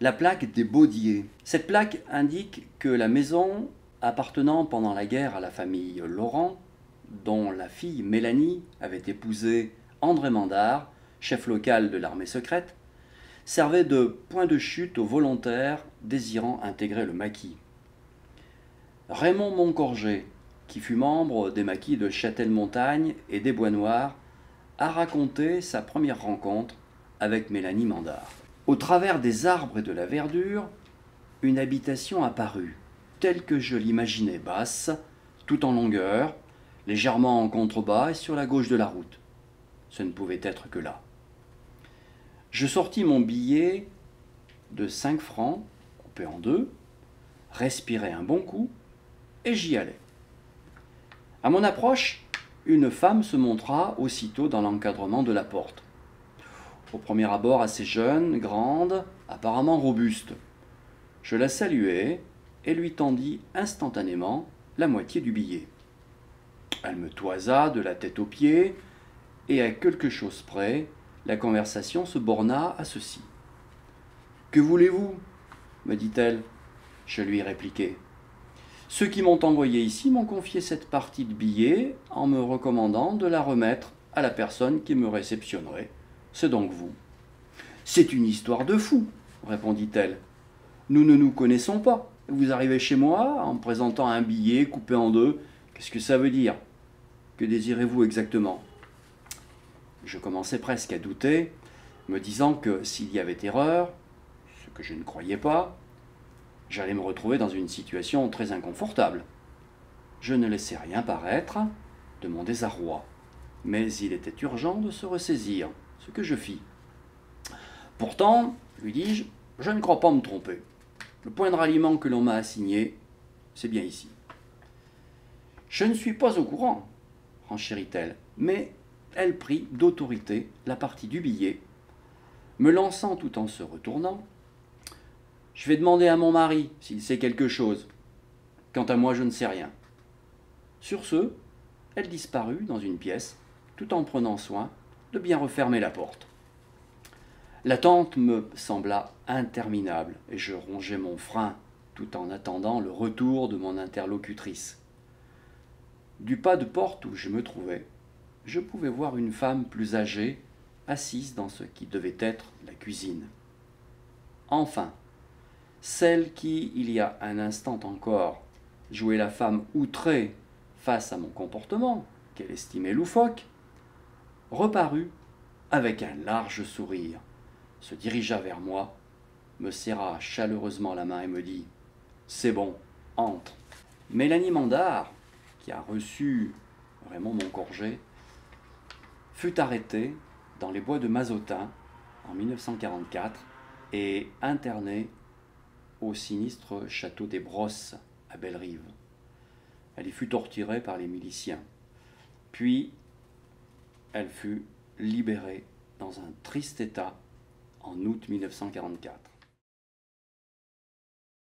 La plaque des Baudiers. Cette plaque indique que la maison, appartenant pendant la guerre à la famille Laurent, dont la fille Mélanie avait épousé André Mandar, chef local de l'armée secrète, servait de point de chute aux volontaires désirant intégrer le maquis. Raymond Moncorgé, qui fut membre des maquis de Châtel-Montagne et des Bois Noirs, a raconté sa première rencontre avec Mélanie Mandar. Au travers des arbres et de la verdure, une habitation apparut, telle que je l'imaginais, basse, tout en longueur, légèrement en contrebas et sur la gauche de la route. Ce ne pouvait être que là. Je sortis mon billet de 5 francs, coupé en deux, respirai un bon coup, et j'y allais. À mon approche, une femme se montra aussitôt dans l'encadrement de la porte. Au premier abord assez jeune, grande, apparemment robuste. Je la saluai et lui tendis instantanément la moitié du billet. Elle me toisa de la tête aux pieds, et à quelque chose près, la conversation se borna à ceci. « Que voulez-vous » me dit-elle. Je lui répliquai. « Ceux qui m'ont envoyé ici m'ont confié cette partie de billet en me recommandant de la remettre à la personne qui me réceptionnerait. C'est donc vous. »« C'est une histoire de fou, » répondit-elle. « Nous ne nous connaissons pas. Vous arrivez chez moi en me présentant un billet coupé en deux. Qu'est-ce que ça veut dire? Que désirez-vous exactement ?» Je commençais presque à douter, me disant que s'il y avait erreur, ce que je ne croyais pas, j'allais me retrouver dans une situation très inconfortable. Je ne laissais rien paraître de mon désarroi, mais il était urgent de se ressaisir, ce que je fis. « Pourtant, lui dis-je, je ne crois pas me tromper. Le point de ralliement que l'on m'a assigné, c'est bien ici. »« Je ne suis pas au courant, » renchérit-elle, mais elle prit d'autorité la partie du billet, me lançant tout en se retournant. « Je vais demander à mon mari s'il sait quelque chose. Quant à moi, je ne sais rien. » Sur ce, elle disparut dans une pièce, tout en prenant soin de bien refermer la porte. L'attente me sembla interminable et je rongeais mon frein tout en attendant le retour de mon interlocutrice. Du pas de porte où je me trouvais, je pouvais voir une femme plus âgée assise dans ce qui devait être la cuisine. Enfin, celle qui, il y a un instant encore, jouait la femme outrée face à mon comportement, qu'elle estimait loufoque, reparut avec un large sourire, se dirigea vers moi, me serra chaleureusement la main et me dit « C'est bon, entre ». Mélanie Mandar, qui a reçu Raymond Moncorgé, fut arrêtée dans les bois de Mazotin en 1944 et internée au sinistre château des Brosses à Bellerive. Elle y fut torturée par les miliciens. Puis, elle fut libérée dans un triste état en août 1944.